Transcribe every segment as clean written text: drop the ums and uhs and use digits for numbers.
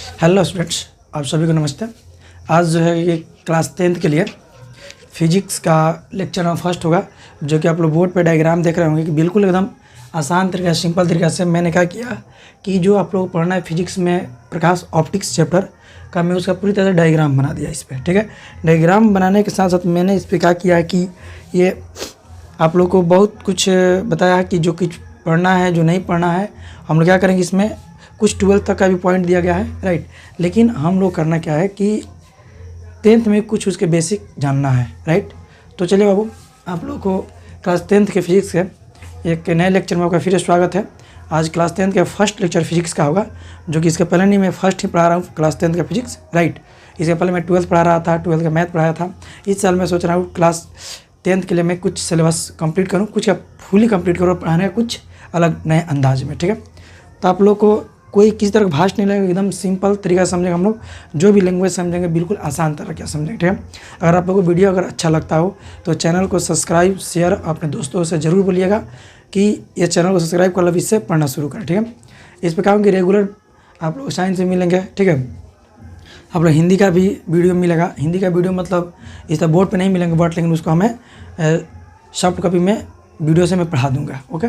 Hello students, आप सभी को नमस्ते। आज जो है ये क्लास 10th के लिए फिजिक्स का लेक्चर नंबर फर्स्ट होगा, जो कि आप लोग बोर्ड पे डायग्राम देख रहे होंगे कि बिल्कुल एकदम आसान तरीके से, सिंपल तरीके से मैंने क्या किया कि जो आप लोग पढ़ना है फिजिक्स में प्रकाश ऑप्टिक्स चैप्टर का, मैं उसका पूरी तरह से डायग्राम बना दिया इस पर। ठीक है, डायग्राम बनाने के साथ साथ मैंने इस पर क्या किया कि ये आप लोग को बहुत कुछ बताया कि जो कुछ पढ़ना है, जो नहीं पढ़ना है, हम लोग क्या करेंगे इसमें कुछ 12th तक का भी पॉइंट दिया गया है, राइट। लेकिन हम लोग करना क्या है कि 10th में कुछ उसके बेसिक जानना है, राइट। तो चलिए बाबू, आप लोग को क्लास 10th के फिजिक्स के एक नए लेक्चर में आपका फिर स्वागत है। आज क्लास 10th का फर्स्ट लेक्चर फिजिक्स का होगा, जो कि इसके पहले नहीं, मैं फर्स्ट ही पढ़ा रहा हूँ क्लास 10th का फिजिक्स, राइट। इसके पहले मैं 12th पढ़ा रहा था, 12th का मैथ पढ़ाया था। इस साल मैं सोच रहा हूँ क्लास 10th के लिए मैं कुछ सिलेबस कंप्लीट करूँ, कुछ का फुली कंप्लीट करूँ, पढ़ाने का कुछ अलग नए अंदाज में, ठीक है। तो आप लोग को कोई किसी तरह का भाष नहीं लगेगा, एकदम सिंपल तरीका से समझेंगे हम लोग। जो भी लैंग्वेज समझेंगे बिल्कुल आसान तरह क्या समझेंगे, ठीक है। अगर आप लोगों को वीडियो अगर अच्छा लगता हो तो चैनल को सब्सक्राइब, शेयर अपने दोस्तों से ज़रूर बोलिएगा कि ये चैनल को सब्सक्राइब कर लो, इससे पढ़ना शुरू करें, ठीक है। इस पर क्या कि रेगुलर आप लोग साइंस में मिलेंगे, ठीक है। आप लोग हिंदी का भी वीडियो मिलेगा। हिंदी का वीडियो मतलब इस तरह बोर्ड पर नहीं मिलेंगे बट, लेकिन उसको हमें सॉफ्ट कॉपी में वीडियो से मैं पढ़ा दूँगा, ओके।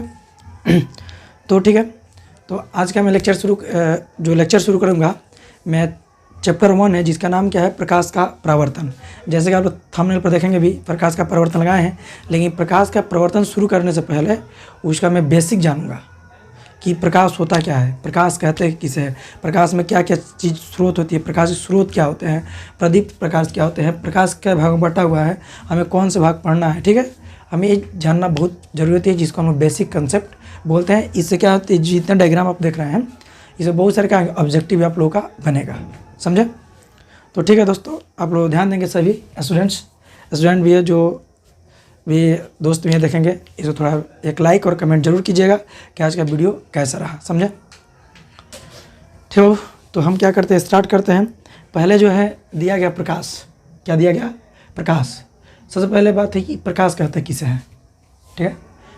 तो ठीक है, तो आज का मैं जो लेक्चर शुरू करूँगा, मैं चैप्टर 1 है, जिसका नाम क्या है, प्रकाश का परावर्तन। जैसे कि आप लोग थंबनेल पर देखेंगे भी प्रकाश का परावर्तन लगाए हैं, लेकिन प्रकाश का परावर्तन शुरू करने से पहले उसका मैं बेसिक जानूंगा कि प्रकाश होता क्या है, प्रकाश कहते हैं किसे है, प्रकाश में क्या क्या चीज़ स्रोत होती है, प्रकाश के स्रोत क्या होते हैं, प्रदीप्त प्रकाश क्या होते हैं, प्रकाश क्या भाग में बटा हुआ है, हमें कौन से भाग पढ़ना है, ठीक है। हमें ये जानना बहुत ज़रूरत है, जिसको हम लोग बेसिक कंसेप्ट बोलते हैं। इससे क्या होता है, जितना डायग्राम आप देख रहे हैं, इससे बहुत सारे क्या ऑब्जेक्टिव आप लोगों का बनेगा, समझे। तो ठीक है दोस्तों, आप लोग ध्यान देंगे, सभी स्टूडेंट भी है, जो भी दोस्त भी देखेंगे, इसको थोड़ा एक लाइक और कमेंट जरूर कीजिएगा कि आज का वीडियो कैसा रहा, समझे। ठीक हो, तो हम क्या करते हैं, स्टार्ट करते हैं। पहले जो है दिया गया प्रकाश, क्या दिया गया, प्रकाश। सबसे पहले बात है कि प्रकाश कहते हैं किसे है, ठीक है।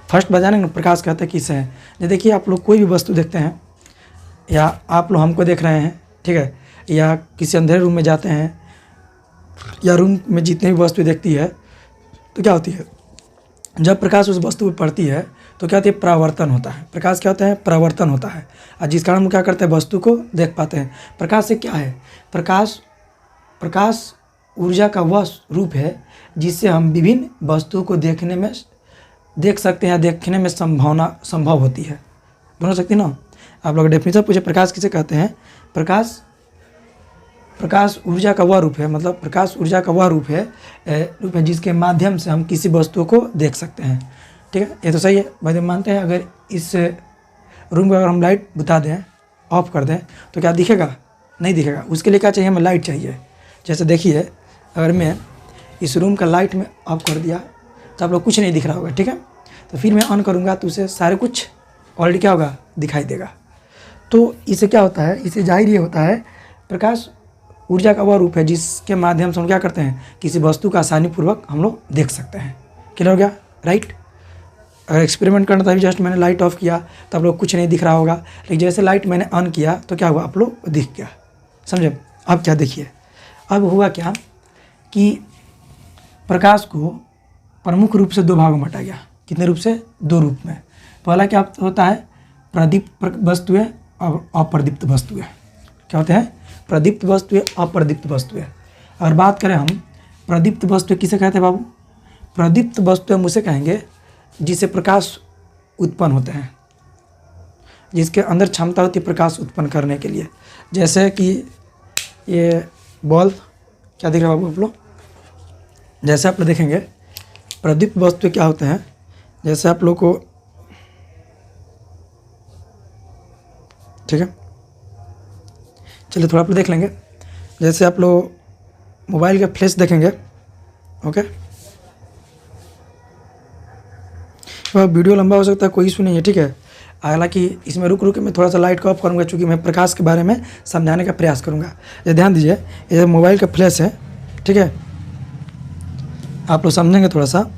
फर्स्ट बजाने ना, प्रकाश कहते हैं किसे है। ये देखिए, आप लोग कोई भी वस्तु देखते हैं, या आप लोग हमको देख रहे हैं, ठीक है, या किसी अंधेरे रूम में जाते हैं, या रूम में जितनी भी वस्तु देखती है, तो क्या होती है, जब प्रकाश उस वस्तु पर पड़ती है तो क्या होती है, परावर्तन होता है। प्रकाश क्या होता है, परावर्तन होता है, और जिस कारण हम क्या करते हैं, वस्तु को देख पाते हैं। प्रकाश से क्या है, प्रकाश ऊर्जा का वह रूप है जिससे हम विभिन्न वस्तुओं को देख सकते हैं, या देखने में संभव होती है, दोनों सकती ना। आप लोग डेफिनेशन पूछे प्रकाश किसे कहते हैं, प्रकाश ऊर्जा का वह रूप है, मतलब प्रकाश ऊर्जा का वह रूप है जिसके माध्यम से हम किसी वस्तु को देख सकते हैं, ठीक है। ये तो सही है भाई, हम मानते हैं। अगर इस रूम को अगर हम लाइट बुता दें, ऑफ कर दें, तो क्या दिखेगा, नहीं दिखेगा। उसके लिए क्या चाहिए, हमें लाइट चाहिए। जैसे देखिए, अगर मैं इस रूम का लाइट में ऑफ कर दिया तो आप लोग कुछ नहीं दिख रहा होगा, ठीक है। तो फिर मैं ऑन करूँगा तो उसे सारे कुछ ऑलरेडी क्या होगा, दिखाई देगा। तो इससे क्या होता है, इससे जाहिर ये होता है, प्रकाश ऊर्जा का वह रूप है जिसके माध्यम से हम क्या करते हैं, किसी वस्तु का आसानीपूर्वक हम लोग देख सकते हैं। क्लियर हो गया, राइट। अगर एक्सपेरिमेंट करना था, जस्ट मैंने लाइट ऑफ किया तो आप लोग कुछ नहीं दिख रहा होगा, लेकिन जैसे लाइट मैंने ऑन किया तो क्या हुआ, आप लोग दिख गया, समझे। अब क्या देखिए, अब हुआ क्या कि प्रकाश को प्रमुख रूप से दो भागों में बांटा गया। कितने रूप से, दो रूप में। पहला क्या होता है, प्रदीप्त वस्तुएं और अप्रदीप्त वस्तुएं। क्या होते हैं, प्रदीप्त वस्तुएं, अप्रदीप्त वस्तुएं। अगर बात करें हम प्रदीप्त वस्तुएं किसे कहते हैं बाबू, प्रदीप्त वस्तुएं मुझसे कहेंगे जिससे प्रकाश उत्पन्न होते हैं, जिसके अंदर क्षमता होती है प्रकाश उत्पन्न करने के लिए। जैसे कि ये बॉल, क्या दिख रहा है बाबू आप लोग, जैसे आप लोग देखेंगे प्रदीप्त वस्तुएं क्या होते हैं, जैसे आप लोग को, ठीक है, चलिए थोड़ा आप देख लेंगे। जैसे आप लोग मोबाइल के फ्लैश देखेंगे, ओके। तो वीडियो लंबा हो सकता है, कोई इशू नहीं है, ठीक है। हालांकि इसमें रुक के मैं थोड़ा सा लाइट को ऑफ करूँगा, क्योंकि मैं प्रकाश के बारे में समझाने का प्रयास करूँगा। ये ध्यान दीजिए, ये मोबाइल का फ्लैश है, ठीक है, आप लोग समझेंगे थोड़ा सा।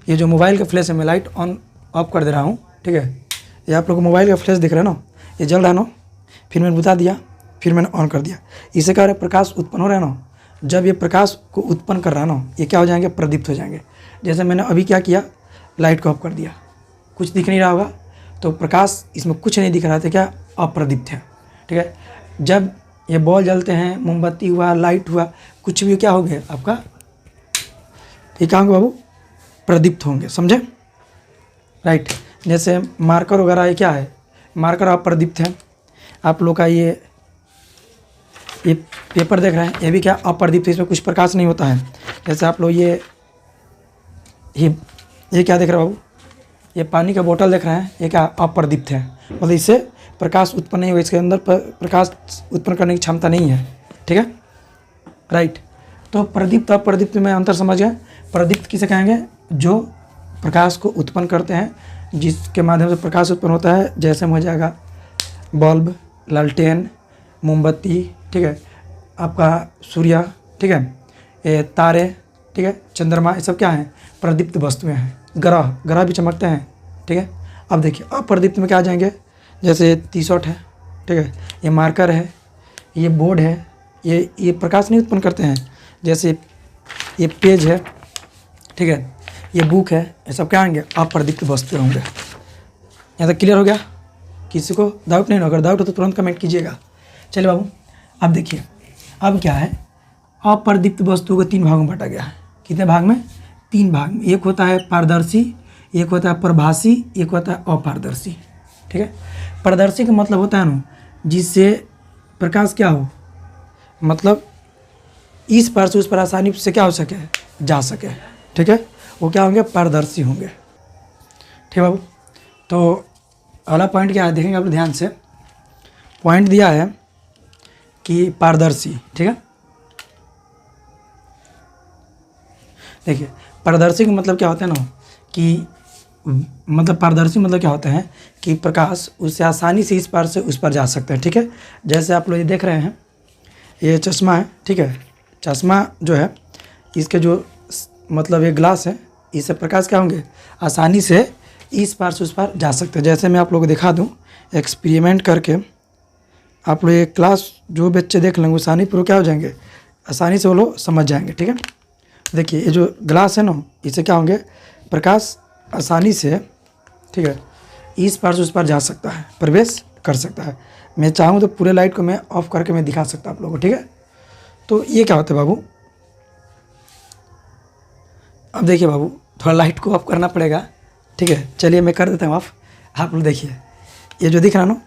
ये जो मोबाइल का फ्लैश है, मैं लाइट ऑन ऑफ कर दे रहा हूँ, ठीक है। ये आप लोग को मोबाइल का फ्लैश दिख रहा है ना, ये जल रहा है ना, फिर मैंने बता दिया, फिर मैंने ऑन कर दिया। इससे क्या हो रहा है, प्रकाश उत्पन्न हो रहा है ना। जब ये प्रकाश को उत्पन्न कर रहा है ना, ये क्या हो जाएंगे, प्रदीप्त हो जाएंगे। जैसे मैंने अभी क्या किया, लाइट को ऑफ कर दिया, कुछ दिख नहीं रहा होगा, तो प्रकाश इसमें कुछ नहीं दिख रहा था, क्या अप्रदीप्त है। ठीक है, जब ये बॉल जलते हैं, मोमबत्ती हुआ, लाइट हुआ, कुछ भी क्या हो गया आपका, ये क्या होंगे बाबू, प्रदीप्त होंगे, समझे। राइट, जैसे मार्कर वगैरह ये क्या है, मार्कर अप्रदीप्त है। आप लोग का ये पेपर देख रहे हैं, ये भी क्या अप्रदीप्त है, इसमें कुछ प्रकाश नहीं होता है। जैसे आप लोग ये क्या देख रहे हो बाबू, ये पानी का बोतल देख रहे हैं, ये क्या अप्रदीप्त है, मतलब इससे प्रकाश उत्पन्न नहीं हुआ, इसके अंदर प्रकाश उत्पन्न करने की क्षमता नहीं है। ठीक है, राइट। तो प्रदीप्त अप्रदीप्त में अंतर समझ गए। प्रदीप्त किसे कहेंगे, जो प्रकाश को उत्पन्न करते हैं, जिसके माध्यम से प्रकाश उत्पन्न होता है। जैसे में हो जाएगा बल्ब, लालटेन, मोमबत्ती, ठीक है, आपका सूर्य, ठीक है, ये तारे, ठीक है, चंद्रमा, ये सब क्या है, प्रदीप्त वस्तुएं हैं। ग्रह भी चमकते हैं। ठीक है, अब देखिए अप्रदीप्त में क्या आ जाएंगे, जैसे टी शर्ट है, ठीक है, ये मार्कर है, ये बोर्ड है, ये प्रकाश नहीं उत्पन्न करते हैं। जैसे ये पेज है, ठीक है, ये बुक है, ये सब क्या आएंगे, अप्रदीप्त वस्तुएं होंगे। यहाँ तक क्लियर हो गया, किसी को डाउट नहीं हो, अगर डाउट हो तो तुरंत कमेंट कीजिएगा। चलिए बाबू, अब देखिए, अब क्या है, अप्रदीप्त वस्तुओं को 3 भागों में बांटा गया है। कितने भाग में, 3 भाग में। एक होता है पारदर्शी, एक होता है प्रभासी, एक होता है अपारदर्शी। ठीक है, पारदर्शी का मतलब होता है ना, जिससे प्रकाश क्या हो, मतलब इस पार से उस पर आसानी से क्या हो सके, जा सके। ठीक है, वो क्या होंगे, पारदर्शी होंगे। ठीक है बाबू, तो अगला पॉइंट क्या है, देखेंगे आप लोग ध्यान से। पॉइंट दिया है कि पारदर्शी, ठीक है, देखिए पारदर्शी का मतलब क्या होता है ना, कि मतलब पारदर्शी मतलब क्या होता है कि प्रकाश उससे आसानी से इस पार से उस पार जा सकता है। ठीक है, जैसे आप लोग ये देख रहे हैं, ये चश्मा है, ठीक है, चश्मा जो है, इसके जो मतलब ये ग्लास है, इससे प्रकाश क्या होंगे, आसानी से इस पार से उस पार जा सकते हैं। जैसे मैं आप लोगों को दिखा दूं एक्सपेरिमेंट करके, आप लोग ये क्लास जो बच्चे देख लेंगे आसानी पर क्या हो जाएंगे, आसानी से वो लोग समझ जाएंगे। ठीक है, देखिए ये जो ग्लास है ना, इससे क्या होंगे, प्रकाश आसानी से, ठीक है, इस पार से उस पार जा सकता है, प्रवेश कर सकता है। मैं चाहूँ तो पूरे लाइट को मैं ऑफ करके मैं दिखा सकता हूँ आप लोगों को। ठीक है, तो ये क्या होता है बाबू, अब देखिए बाबू, थोड़ा लाइट को ऑफ करना पड़ेगा। ठीक है, चलिए मैं कर देता हूँ ऑफ। आप लोग देखिए, ये जो दिख रहा है ना,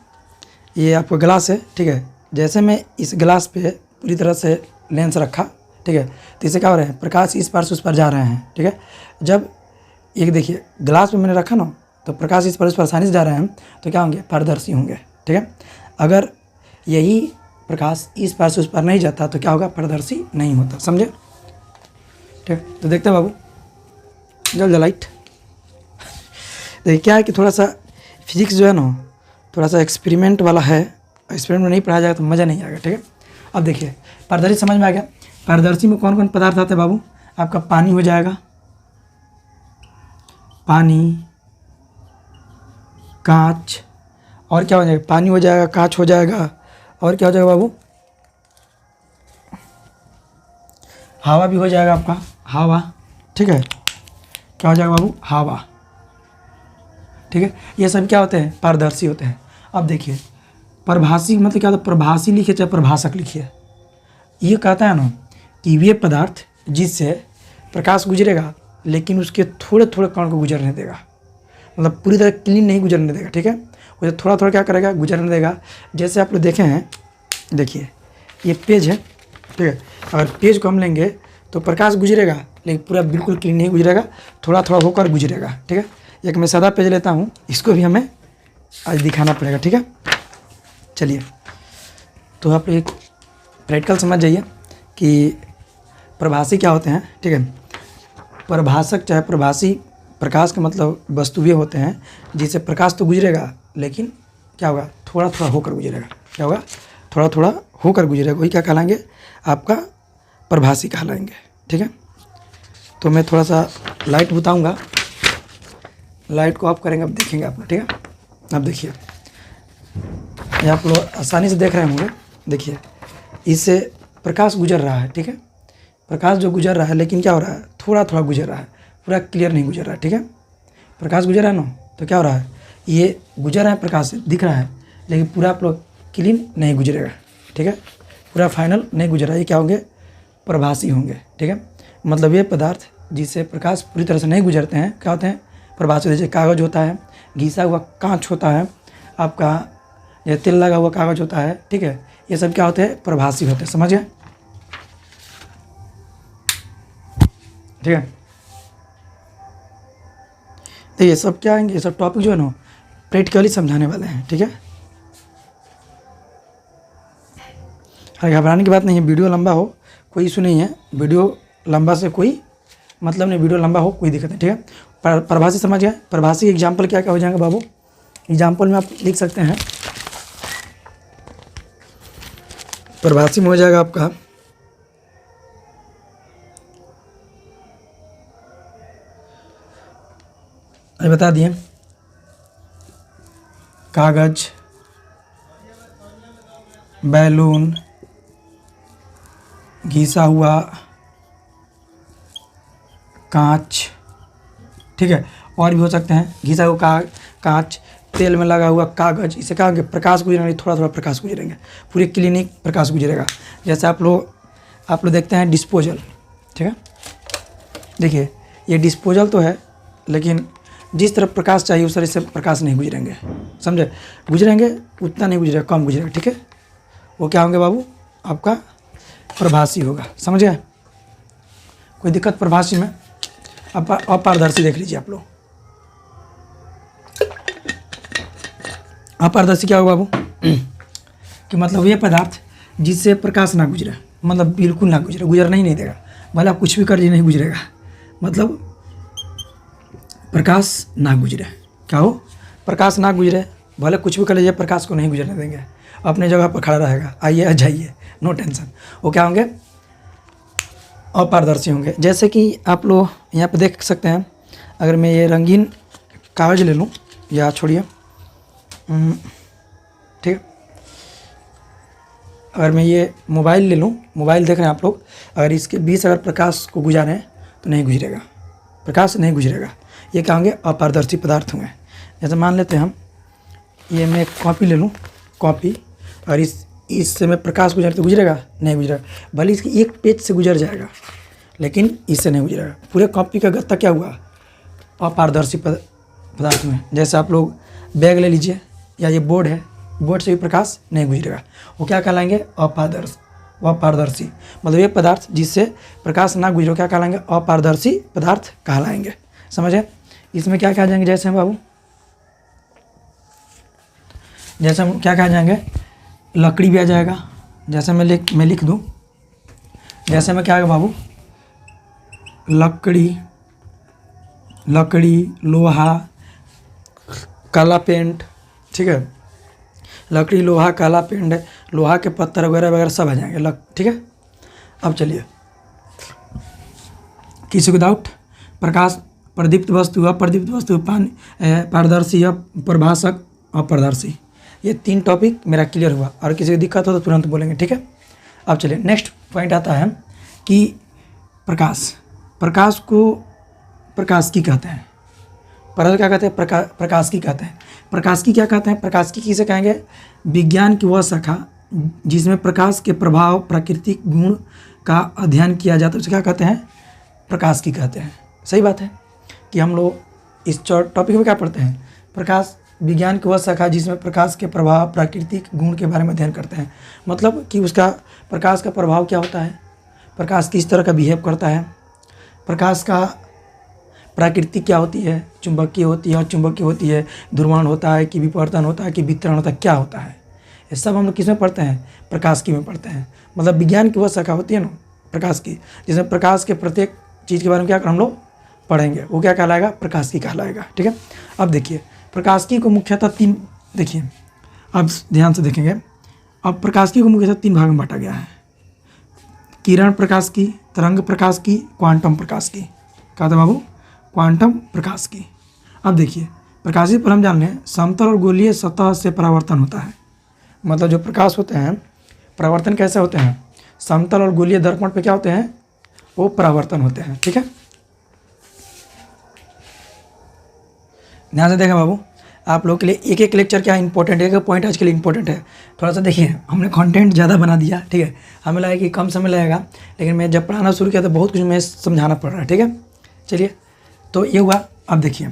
ये आपको ग्लास है। ठीक है, जैसे मैं इस ग्लास पे पूरी तरह से लेंस रखा, ठीक है, तो इससे क्या हो रहा है, प्रकाश इस पार से उस पार जा रहे हैं। ठीक है, जब एक देखिए ग्लास पे मैंने रखा ना, तो प्रकाश इस पर उस पर आसानी से जा रहे हैं, तो क्या होंगे, पारदर्शी होंगे। ठीक है, अगर यही प्रकाश इस पार से उस पार नहीं जाता तो क्या होगा, पारदर्शी नहीं होता। समझे। ठीक है, तो देखते हैं बाबू, जल्द लाइट। देखिए क्या है कि थोड़ा सा फिजिक्स जो है ना, थोड़ा सा एक्सपेरिमेंट वाला है, एक्सपेरिमेंट में नहीं पढ़ाया जाएगा तो मज़ा नहीं आएगा। ठीक है, अब देखिए पारदर्शी समझ में आ गया। पारदर्शी में कौन कौन पदार्थ आते हैं बाबू, आपका पानी हो जाएगा, पानी, कांच, और क्या हो जाएगा, पानी हो जाएगा, कांच हो जाएगा, और क्या हो जाएगा बाबू, हवा भी हो जाएगा आपका, हवा। ठीक है, क्या हो जाएगा बाबू, हवा। ठीक है, ये सब क्या होते हैं, पारदर्शी होते हैं। अब देखिए प्रभासी मतलब क्या होता है, प्रभासी लिखिए चाहे प्रभाषक लिखिए, ये कहता है ना कि वे पदार्थ जिससे प्रकाश गुजरेगा लेकिन उसके थोड़े थोड़े कण को गुजरने देगा, मतलब पूरी तरह क्लीन नहीं गुजरने देगा। ठीक है, वो थोड़ा थोड़ा क्या करेगा, गुजरने देगा। जैसे आप लोग देखे हैं, देखिए ये पेज है, ठीक है, अगर पेज को हम लेंगे तो प्रकाश गुजरेगा लेकिन पूरा बिल्कुल क्लीन नहीं गुजरेगा, थोड़ा थोड़ा होकर गुजरेगा। ठीक है, एक मैं सादा पेज लेता हूँ, इसको भी हमें आज दिखाना पड़ेगा। ठीक है, चलिए, तो आप एक प्रैक्टिकल समझ जाइए कि प्रभासी क्या होते हैं। ठीक है, प्रभाषक चाहे प्रभासी, प्रकाश का मतलब वस्तु वे होते हैं जिससे प्रकाश तो गुजरेगा लेकिन क्या होगा, थोड़ा थोड़ा होकर गुजरेगा। क्या होगा, थोड़ा थोड़ा होकर गुजरेगा, वही क्या कहलाएंगे, आपका प्रभासी कहलाएंगे। ठीक है, तो मैं थोड़ा सा लाइट बुताऊँगा, लाइट को ऑफ करेंगे, अब देखेंगे आप लोग। ठीक है, अब देखिए, ये आप लोग आसानी से देख रहे होंगे, देखिए इससे प्रकाश गुजर रहा है, ठीक है, प्रकाश जो गुजर रहा है, लेकिन क्या हो रहा है, थोड़ा थोड़ा गुजर रहा है, पूरा क्लियर नहीं गुजर रहा है, ठीक है। प्रकाश गुजर रहा है ना, तो क्या हो रहा है, ये गुजर रहा है, प्रकाश दिख रहा है, लेकिन पूरा आप लोग क्लीन नहीं गुजरेगा, ठीक है, पूरा फाइनल नहीं गुजर रहा है। ये क्या होंगे, प्रभासी होंगे, ठीक है। मतलब ये पदार्थ जिससे प्रकाश पूरी तरह से नहीं गुजरते हैं क्या होते हैं, प्रभासी। जैसे कागज़ होता है, घिसा हुआ कांच होता है, आपका ये तेल लगा हुआ कागज़ होता है, ठीक है, ये सब क्या होते हैं, प्रभासी होते हैं, समझ गए, ठीक है। तो ये सब क्या आएंगे, ये सब टॉपिक जो है ना प्रैक्टिकली समझाने वाले हैं, ठीक है। अरे घबराने की बात नहीं है, वीडियो लंबा हो कोई इशू नहीं है, वीडियो लंबा से कोई मतलब नहीं, वीडियो लंबा हो कोई दिक्कत नहीं, ठीक है। प्रभासी समझ गए, प्रभासी एग्जाम्पल क्या क्या हो जाएंगे बाबू, एग्जाम्पल में आप लिख सकते हैं, प्रभासी में हो जाएगा आपका अभी बता दिए, कागज, बैलून, घिसा हुआ कांच, ठीक है, और भी हो सकते हैं, घिसा हुआ कांच, तेल में लगा हुआ कागज, इसे क्या होंगे, प्रकाश गुजरेंगे, थोड़ा थोड़ा प्रकाश गुजरेंगे, पूरे क्लिनिक प्रकाश गुजरेगा। जैसे आप लोग देखते हैं डिस्पोजल, ठीक है, देखिए ये डिस्पोजल तो है, लेकिन जिस तरफ प्रकाश चाहिए उस तरह से प्रकाश नहीं गुजरेंगे, समझे, गुजरेंगे उतना नहीं गुजरेगा, कम गुजरेगा, ठीक है। वो क्या होंगे बाबू, आपका प्रभासी होगा, समझ गए, कोई दिक्कत प्रभासी में। अब अपारदर्शी देख लीजिए आप लोग, अपारदर्शी क्या होगा बाबू कि मतलब ये पदार्थ जिससे प्रकाश ना गुजरे, मतलब बिल्कुल ना गुजरे, गुजरना ही नहीं देगा, भले आप कुछ भी कर लीजिए नहीं गुजरेगा, मतलब प्रकाश ना गुजरे, क्या हो, प्रकाश ना गुजरे, भले कुछ भी कर लीजिए, प्रकाश को नहीं गुजरने देंगे, अपने जगह पर खड़ा रहेगा, आइए जाइए, नो टेंशन। वो क्या होंगे, अपारदर्शी होंगे। जैसे कि आप लोग यहाँ पे देख सकते हैं, अगर मैं ये रंगीन कागज़ ले लूँ, या छोड़िए, ठीक है, अगर मैं ये मोबाइल ले लूँ, मोबाइल देख रहे हैं आप लोग, अगर इसके बीच अगर प्रकाश को गुजारें तो नहीं गुजरेगा, प्रकाश नहीं गुजरेगा, ये क्या होंगे, अपारदर्शी पदार्थ होंगे। जैसे मान लेते हैं हम, ये मैं एक कॉपी ले लूँ, कॉपी, और इससे मैं प्रकाश गुजरे तो गुजरेगा नहीं गुजरेगा, भले इसकी एक पेज से गुजर जाएगा, लेकिन इससे नहीं गुजरेगा। पूरे कॉपी का गत्ता क्या हुआ, अपारदर्शी पदार्थ में। जैसे आप लोग बैग ले लीजिए, या ये बोर्ड है, बोर्ड से भी प्रकाश नहीं गुजरेगा, वो क्या कहलाएंगे, अपारदर्शी। मतलब ये पदार्थ जिससे प्रकाश ना गुजरे क्या कहलाएंगे, अपारदर्शी पदार्थ कहलाएंगे, समझे। इसमें क्या कहा जाएंगे, जैसे बाबू, जैसे हम क्या कहा जाएंगे, लकड़ी भी आ जाएगा, जैसे मैं लिख दूँ, जैसे मैं क्या आएगा बाबू, लकड़ी, लोहा, काला पेंट, ठीक है, लकड़ी, लोहा, काला पेंट, लोहा के पत्थर वगैरह वगैरह सब आ जाएंगे, ठीक है। अब चलिए, किसी को डाउट, प्रकाश, प्रदीप्त वस्तु, अप्रदीप्त वस्तु, पारदर्शी, प्रभाषक, अपारदर्शी, ये 3 टॉपिक मेरा क्लियर हुआ, और किसी को दिक्कत हो तो तुरंत बोलेंगे, ठीक है। अब चलिए नेक्स्ट पॉइंट आता है कि प्रकाश को प्रकाश की कहते हैं, क्या कहते हैं, प्रकाश की कहते हैं। प्रकाश की क्या कहते हैं, प्रकाश की किसे कहेंगे, विज्ञान की वह शाखा जिसमें प्रकाश के प्रभाव, प्राकृतिक गुण का अध्ययन किया जाता है, उसे क्या कहते हैं, प्रकाश की कहते हैं। सही बात है कि हम लोग इस टॉपिक में क्या पढ़ते हैं, प्रकाश विज्ञान की वह शाखा जिसमें प्रकाश के प्रभाव, प्राकृतिक गुण के बारे में अध्ययन करते हैं। मतलब कि उसका प्रकाश का प्रभाव क्या होता है, प्रकाश किस तरह का बिहेव करता है, प्रकाश का प्राकृतिक क्या होती है, चुंबकीय होती है, अचुंबकीय होती है, ध्रुवण होता है कि विपर्तन होता है कि वितरण होता है, क्या होता है, ये सब हम लोग किस में पढ़ते हैं, प्रकाश की में पढ़ते हैं। मतलब विज्ञान की वह शाखा होती है ना प्रकाश की, जिसमें प्रकाश के प्रत्येक चीज़ के बारे में क्या हम लोग पढ़ेंगे, वो क्या कहलाएगा, प्रकाश की कहलाएगा, ठीक है। अब देखिए प्रकाशिकी को मुख्यतः 3, देखिए अब ध्यान से देखेंगे, अब प्रकाशिकी को मुख्यतः 3 भाग में बांटा गया है, किरण प्रकाश की, तरंग प्रकाश की, क्वांटम प्रकाश की। कहा था बाबू, क्वांटम प्रकाश की। अब देखिए प्रकाशिकी पर हम जान लें, समतल और गोलीय सतह से परावर्तन होता है। मतलब जो प्रकाश होते हैं परावर्तन कैसे होते हैं, समतल और गोलीय दर्पण पे क्या होते हैं, वो परावर्तन होते हैं। ठीक है, ध्यान से देखें बाबू, आप लोग के लिए एक एक लेक्चर क्या इंपॉर्टेंट है, एक पॉइंट आज के लिए इंपॉर्टेंट है। थोड़ा सा देखिए, हमने कंटेंट ज़्यादा बना दिया, ठीक है, हमें लगा कि कम समय लगेगा, लेकिन मैं जब पढ़ाना शुरू किया तो बहुत कुछ मैं समझाना पड़ रहा है। ठीक है, चलिए, तो ये हुआ। अब देखिए,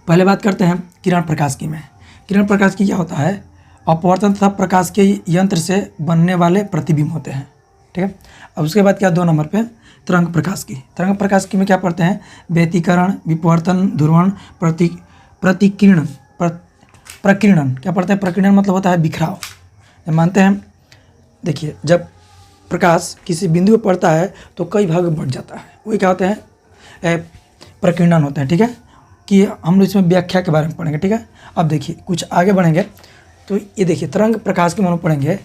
पहले बात करते हैं किरण प्रकाश की में। किरण प्रकाश की क्या होता है, अपवर्तन तथा प्रकाश के यंत्र से बनने वाले प्रतिबिंब होते हैं। ठीक है, अब उसके बाद क्या 2 नंबर पे तरंग प्रकाश की। तरंग प्रकाश की में क्या पढ़ते हैं, व्यतिकरण, विपवर्तन, ध्रुवण, प्रतिकिरण, प्रकीर्णन। क्या पढ़ते हैं, प्रकीर्णन मतलब होता है बिखराव। मानते हैं, देखिए, जब प्रकाश किसी बिंदु पर पड़ता है तो कई भाग में बढ़ जाता है, वही क्या होते हैं, प्रकीर्णन होते हैं। ठीक है, कि हम लोग इसमें व्याख्या के बारे में पढ़ेंगे। ठीक है, अब देखिए कुछ आगे बढ़ेंगे तो ये देखिए, तरंग प्रकाश के मानो पढ़ेंगे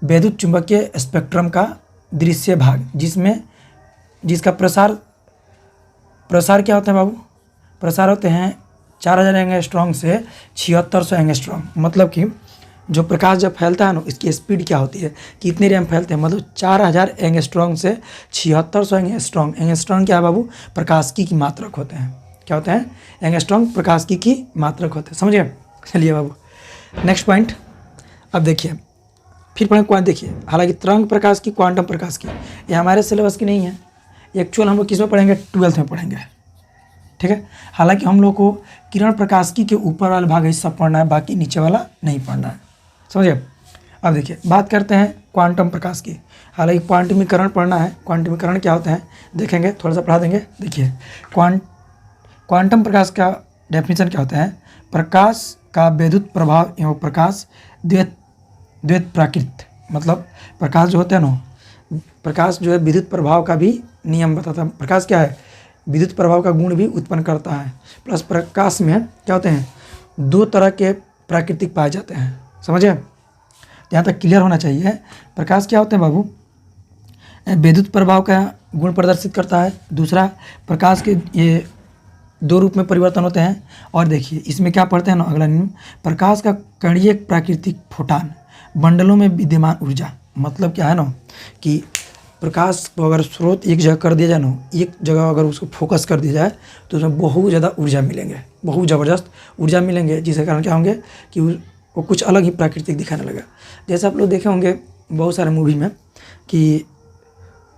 वैद्युत चुंबकीय स्पेक्ट्रम का दृश्य भाग, जिसका प्रसार क्या होता है बाबू, प्रसार होते हैं 4000 एंगस्ट्रॉम से 7600 एंगस्ट्रॉम। मतलब कि जो प्रकाश जब फैलता है ना, इसकी स्पीड क्या होती है, कितने रेम फैलते हैं, मतलब 4000 एंगस्ट्रॉम से 7600 एंगस्ट्रॉम। एंगस्ट्रॉम क्या है बाबू, प्रकाशिकी की मात्रक होते हैं। क्या होते हैं, एंगस्ट्रॉम प्रकाशिकी की मात्रक होते हैं, समझिए। चलिए बाबू, नेक्स्ट पॉइंट। अब देखिए, फिर पढ़ें क्वांट। देखिए, हालांकि तरंग प्रकाश की, क्वांटम प्रकाश की, ये हमारे सिलेबस की नहीं है, एक्चुअल हम लोग किस में पढ़ेंगे, 12th में पढ़ेंगे। ठीक है, हालांकि हम लोग को किरण प्रकाशिकी के ऊपर वाला भाग हिस्सा पढ़ना है, बाकी नीचे वाला नहीं पढ़ना है, समझिए। अब देखिए, बात करते हैं क्वांटम प्रकाश की। हालांकि क्वांटमीकरण पढ़ना है, क्वांटमीकरण क्या होते हैं देखेंगे, थोड़ा सा पढ़ा देंगे। देखिए, क्वांटम प्रकाश का डेफिनेशन क्या होता है, प्रकाश का वैद्युत प्रभाव एवं प्रकाश द्वैत प्राकृत। मतलब प्रकाश जो होता है ना, प्रकाश जो है विद्युत प्रभाव का भी नियम बताता है। प्रकाश क्या है, विद्युत प्रभाव का गुण भी उत्पन्न करता है। प्लस प्रकाश में क्या होते हैं, 2 तरह के प्राकृतिक पाए जाते हैं, समझे, यहाँ तक क्लियर होना चाहिए। प्रकाश क्या होते हैं बाबू, विद्युत प्रभाव का गुण प्रदर्शित करता है। दूसरा, प्रकाश के ये 2 रूप में परिवर्तन होते हैं। और देखिए, इसमें क्या पढ़ते हैं ना, अगला नियम, प्रकाश का कणीय प्राकृतिक फोटान, बंडलों में विद्यमान ऊर्जा। मतलब क्या है ना, कि प्रकाश को अगर स्रोत एक जगह कर दिया जाए ना, एक जगह अगर उसको फोकस कर दिया जाए तो उसमें बहुत ज़्यादा ऊर्जा मिलेंगे, बहुत ज़बरदस्त ऊर्जा मिलेंगे, जिसके कारण क्या होंगे कि वो कुछ अलग ही प्राकृतिक दिखाने लगा। जैसे आप लोग देखे होंगे बहुत सारे मूवी में कि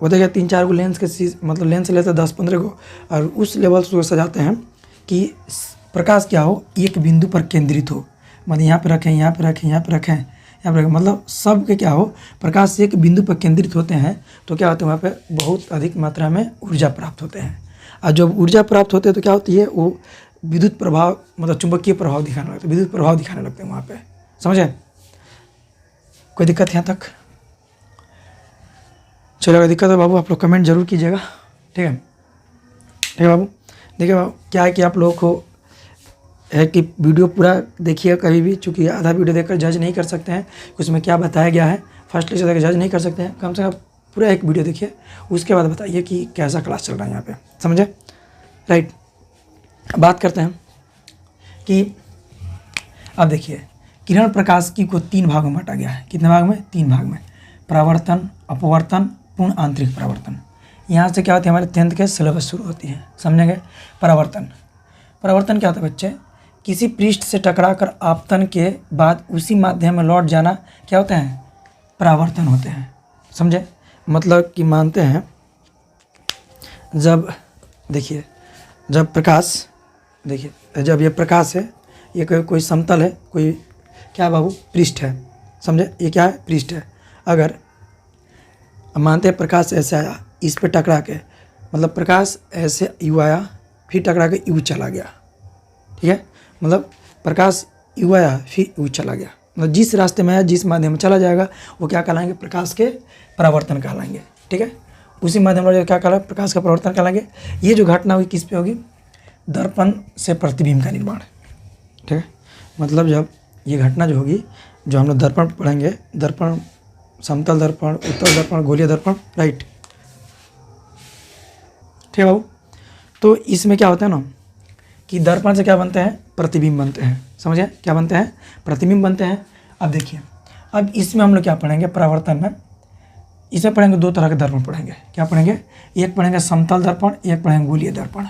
वो देखिए 3-4 को लेंस के मतलब लेंस लेते 10-15 को, और उस लेवल से सजाते हैं कि प्रकाश क्या हो, एक बिंदु पर केंद्रित हो। मतलब यहाँ पे रखें, यहाँ पे रखें, यहाँ पे रखें, यहाँ पर, मतलब सब के क्या हो, प्रकाश एक बिंदु पर केंद्रित होते हैं तो क्या होता है, वहाँ पे बहुत अधिक मात्रा में ऊर्जा प्राप्त होते हैं। और जब ऊर्जा प्राप्त होते हैं तो क्या होती है, वो विद्युत प्रभाव, मतलब चुंबकीय प्रभाव दिखाने लगते हैं, विद्युत प्रभाव दिखाने लगते हैं वहाँ पे, समझे। कोई दिक्कत यहाँ तक, चलो अगर दिक्कत है बाबू आप लोग कमेंट जरूर कीजिएगा। ठीक है, ठीक है बाबू। देखिए बाबू, क्या है कि आप लोगों को है कि वीडियो पूरा देखिए कभी भी, चूँकि आधा वीडियो देखकर जज नहीं कर सकते हैं कि उसमें क्या बताया गया है, फर्स्ट लेक्चर देखकर जज नहीं कर सकते हैं। कम से कम पूरा एक वीडियो देखिए, उसके बाद बताइए कि कैसा क्लास चल रहा है यहाँ पे, समझे, राइट। बात करते हैं कि अब देखिए, किरण प्रकाश की को 3 भागों में बांटा गया है। कितने भाग में, 3 भाग में, परावर्तन, अपवर्तन, पूर्ण आंतरिक परावर्तन। यहाँ से क्या होती है, हमारे 10th के सिलेबस शुरू होती है, समझेंगे। परावर्तन क्या होता है बच्चे, किसी पृष्ठ से टकराकर आपतन के बाद उसी माध्यम में लौट जाना क्या होते हैं, परावर्तन होते हैं, समझे। मतलब कि मानते हैं जब देखिए, जब प्रकाश, देखिए जब ये प्रकाश है, ये कोई समतल है, कोई क्या बाबू, पृष्ठ है, समझे, ये क्या है, पृष्ठ है। अगर मानते हैं प्रकाश ऐसे आया, इस पे टकरा के, मतलब प्रकाश ऐसे यू आया, फिर टकरा के यू चला गया, ठीक है, मतलब प्रकाश यू आया फिर यू चला गया, मतलब जिस रास्ते में आया, जिस माध्यम में चला जाएगा वो क्या कहलाएंगे, प्रकाश के परावर्तन कहलाएंगे। ठीक है, उसी माध्यम में क्या कहलाएंगे, प्रकाश का परावर्तन कहलाएंगे। ये जो घटना होगी किस पे होगी, दर्पण से प्रतिबिंब का निर्माण। ठीक है, मतलब जब ये घटना जो होगी, जो हम लोग दर्पण पढ़ेंगे, दर्पण, समतल दर्पण, उत्तल दर्पण, गोलीय दर्पण, राइट, ठीक है बाबू। तो इसमें क्या होता है ना कि दर्पण से क्या बनते हैं, प्रतिबिंब बनते हैं, समझे, क्या बनते हैं, प्रतिबिंब बनते हैं। अब देखिए, अब इसमें हम लोग क्या पढ़ेंगे, परावर्तन में इसमें पढ़ेंगे 2 तरह के दर्पण पढ़ेंगे। क्या पढ़ेंगे, एक पढ़ेंगे समतल दर्पण, एक पढ़ेंगे गोलीय दर्पण।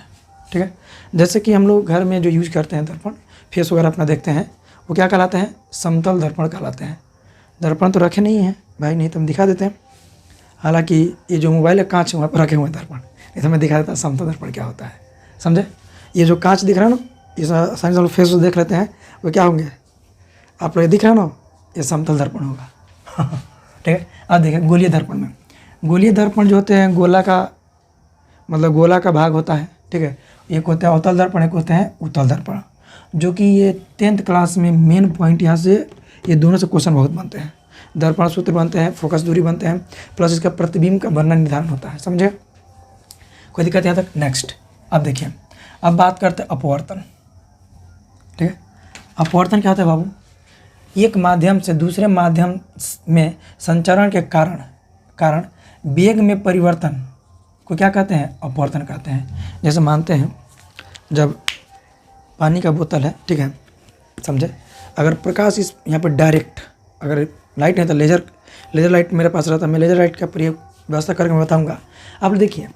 ठीक है, जैसे कि हम लोग घर में जो यूज करते हैं दर्पण, फेस वगैरह अपना देखते हैं, वो क्या कहलाते हैं, समतल दर्पण कहलाते हैं। दर्पण तो रखे नहीं हैं भाई, नहीं तो हम दिखा देते हैं। हालांकि ये जो मोबाइल है कांच वहाँ पर रखे हुए हैं दर्पण, नहीं तो मैं दिखा देता समतल दर्पण क्या होता है, समझे। ये जो कांच दिख रहा है ना, इस आसानी से हम लोग फेस देख लेते हैं, वो क्या होंगे, आप लोग दिख रहा है ना, ये समतल दर्पण होगा। ठीक है, अब देखिए गोलीय दर्पण में, गोलीय दर्पण जो होते हैं गोला का, मतलब गोला का भाग होता है। ठीक है, एक होता है अवतल दर्पण, एक होते हैं उत्तल दर्पण, जो कि ये 10th क्लास में मेन पॉइंट यहाँ से ये दोनों से क्वेश्चन बहुत बनते हैं। दर्पण सूत्र बनते हैं, फोकस दूरी बनते हैं, प्लस इसका प्रतिबिंब का वर्णन निर्धारण होता है, समझे। कोई दिक्कत यहाँ तक। नेक्स्ट अब देखिए, अब बात करते हैं अपवर्तन। ठीक है, अपवर्तन क्या होता है बाबू, एक माध्यम से दूसरे माध्यम में संचरण के कारण वेग में परिवर्तन को क्या कहते हैं, अपवर्तन कहते हैं। जैसे मानते हैं जब पानी का बोतल है, ठीक है, समझे, अगर प्रकाश इस यहाँ पर डायरेक्ट, अगर लाइट नहीं तो लेज़र लाइट मेरे पास रहता, मैं लेज़र लाइट का प्रयोग व्यवस्था करके मैं बताऊँगा। आप देखिए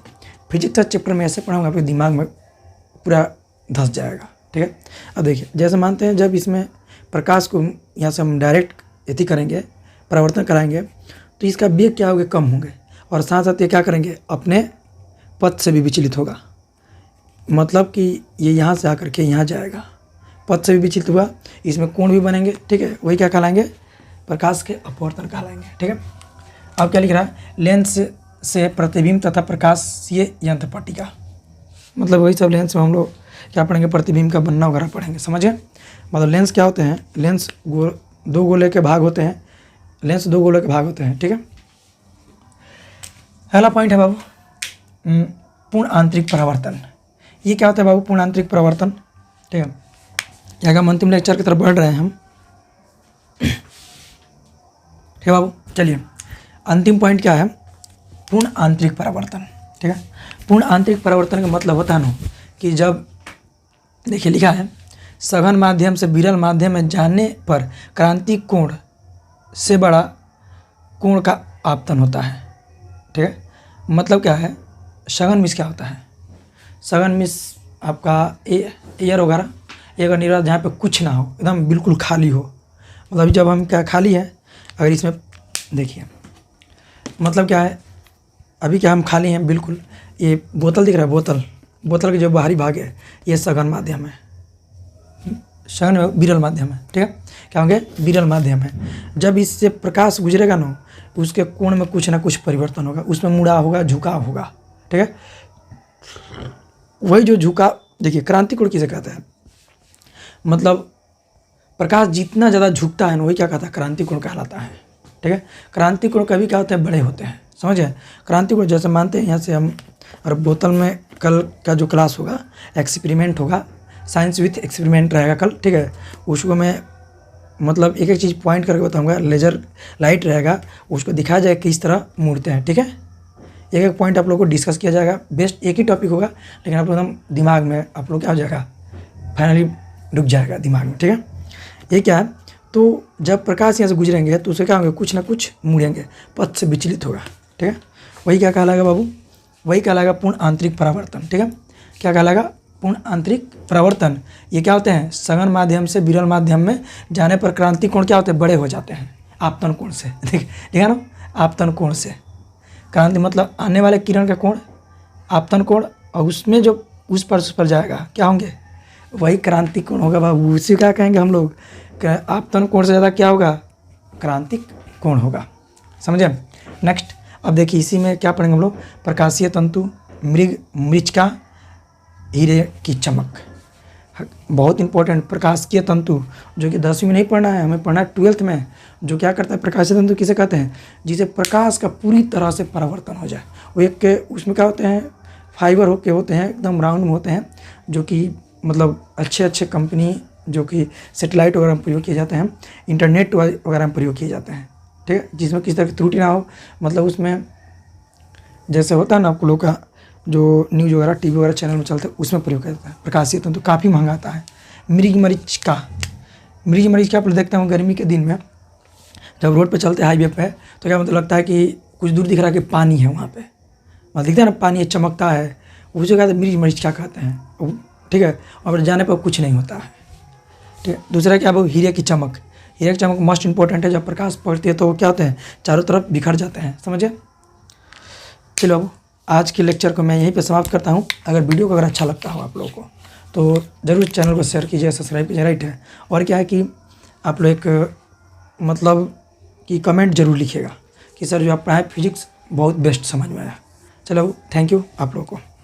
फिजिक्स का चैप्टर में ऐसे पढ़ाऊँगा, आपके दिमाग में पूरा धंस जाएगा। ठीक है, अब देखिए जैसे मानते हैं जब इसमें प्रकाश को यहाँ से हम डायरेक्ट यदि करेंगे, परावर्तन कराएंगे, तो इसका वेग क्या होगा, कम होंगे, और साथ साथ ये क्या करेंगे, अपने पथ से भी विचलित होगा। मतलब कि ये यहाँ से आकर के यहाँ जाएगा, पथ से भी विचलित हुआ, इसमें कोण भी बनेंगे। ठीक है, वही क्या कहलाएंगे, प्रकाश के अपवर्तन कहलाएंगे। ठीक है, अब क्या लिख रहा है, लेंस से प्रतिबिंब तथा प्रकाशीय यंत्र पट्टिका, मतलब वही सब लेंस में हम लोग क्या पढ़ेंगे, प्रतिबिंब का बनना वगैरह पढ़ेंगे, समझिए। मतलब लेंस क्या होते हैं, लेंस 2 गोले के भाग होते हैं, लेंस 2 गोले के भाग होते हैं। ठीक है, पहला पॉइंट है बाबू पूर्ण आंतरिक परावर्तन। ये क्या होता है बाबू, पूर्ण आंतरिक परावर्तन। ठीक है, क्या हम अंतिम लेक्चर की तरफ बढ़ रहे हैं हम। ठीक है बाबू, चलिए अंतिम पॉइंट क्या है, पूर्ण आंतरिक परावर्तन। ठीक है, पूर्ण आंतरिक परावर्तन का मतलब होता है ना कि जब देखिए लिखा है, सघन माध्यम से विरल माध्यम में जाने पर क्रांति कोण से बड़ा कोण का आपतन होता है। ठीक है, मतलब क्या है, सघन मिस क्या होता है, सघन मिस आपका एयर वगैरह, एयर निर्वात जहाँ पे कुछ ना हो, एकदम बिल्कुल खाली हो। मतलब जब हम क्या खाली है, अगर इसमें देखिए मतलब क्या है, अभी क्या हम खाली हैं बिल्कुल, ये बोतल दिख रहा है, बोतल के जो बाहरी भाग है ये सघन माध्यम है, सघन विरल माध्यम है। ठीक है, क्या होंगे, विरल माध्यम है। जब इससे प्रकाश गुजरेगा ना, उसके कोण में कुछ ना कुछ परिवर्तन होगा, उसमें मुड़ा होगा, झुकाव होगा। ठीक है, वही जो झुकाव, देखिए क्रांति कोण किसे कहते हैं, मतलब प्रकाश जितना ज़्यादा झुकता है ना, वही क्या कहता है, क्रांति कोण कहलाता है। ठीक है, क्रांति कोण कभी क्या होते हैं, बड़े होते हैं, समझे। क्रांति कोण जैसे मानते हैं यहाँ से हम, और बोतल में कल का जो क्लास होगा, एक्सपेरिमेंट होगा, साइंस विथ एक्सपेरिमेंट रहेगा कल। ठीक है, उसको मैं मतलब एक एक चीज़ पॉइंट करके बताऊंगा, लेज़र लाइट रहेगा, उसको दिखाया जाएगा किस तरह मुड़ते हैं। ठीक है, एक एक पॉइंट आप लोग को डिस्कस किया जाएगा, बेस्ट एक ही टॉपिक होगा, लेकिन आप लोग एकदम दिमाग में आप लोग क्या हो जाएगा, फाइनली रुक जाएगा दिमाग में। ठीक है, ये क्या है, तो जब प्रकाश यहाँ से गुजरेंगे तो उसे क्या होंगे, कुछ ना कुछ मुड़ेंगे, पथ से विचलित होगा। ठीक है, वही क्या कहलाएगा बाबू, वही कहलाएगा पूर्ण आंतरिक परावर्तन। ठीक है, क्या कहलाएगा, पूर्ण आंतरिक परावर्तन। ये क्या होते हैं, सघन माध्यम से विरल माध्यम में जाने पर क्रांति कोण क्या होते हैं, बड़े हो जाते हैं आपतन कोण से। ठीक है ना, आपतन कोण से, क्रांति मतलब आने वाले किरण का कोण, आपतन कोण, और उसमें जो उस पर जाएगा क्या होंगे, वही क्रांति कोण होगा बाबू। उसी क्या कहेंगे हम लोग, आपतन कोण से ज़्यादा क्या होगा, क्रांतिक कोण होगा, समझे। नेक्स्ट अब देखिए इसी में क्या पढ़ेंगे हम लोग, प्रकाशीय तंतु, मृच्छका, हीरे की चमक, बहुत इंपॉर्टेंट। प्रकाशीय तंतु जो कि 10वीं में नहीं पढ़ना है, हमें पढ़ना है 12th में। जो क्या करता है, प्रकाशीय तंतु किसे कहते हैं, जिसे प्रकाश का पूरी तरह से परावर्तन हो जाए। वो एक के उसमें क्या होते हैं, फाइबर होके होते हैं, एकदम राउंड में होते हैं, जो कि मतलब अच्छे कंपनी जो कि सेटेलाइट वगैरह में प्रयोग किए जाते हैं, इंटरनेट वगैरह में प्रयोग किए जाते हैं। ठीक है, जिसमें किसी तरह की त्रुटि ना हो, मतलब उसमें जैसे होता है ना आप लोग का जो न्यूज़ वगैरह टीवी वगैरह चैनल में चलते हैं, उसमें प्रयोग किया जाता है। प्रकाशीय तंतु काफ़ी महंगा आता है। मृग मरीचिका आप लोग देखते हैं गर्मी के दिन में जब रोड पे चलते हैं हाईवे पे तो क्या मतलब लगता है कि कुछ दूर दिख रहा है कि पानी है वहाँ पे, मतलब दिखता है ना पानी चमकता है, उसे कहते हैं मिर्च मरीचिका कहते हैं, ठीक है। और जाने पर कुछ नहीं होता है, ठीक है। दूसरा क्या, वो हीरे की चमक, हीरे की चमक मोस्ट इंपॉर्टेंट है। जब प्रकाश पड़ती है तो वो क्या होते हैं, चारों तरफ बिखर जाते हैं, समझे। चलो अब आज के लेक्चर को मैं यहीं पे समाप्त करता हूँ। अगर वीडियो को अगर अच्छा लगता हो आप लोगों को तो ज़रूर चैनल को शेयर कीजिए, सब्सक्राइब कीजिए, राइट है। और क्या है कि आप लोग एक मतलब कि कमेंट जरूर लिखिएगा कि सर जो आप पढ़ाए फिजिक्स बहुत बेस्ट समझ में आया। चलो थैंक यू आप लोगों को।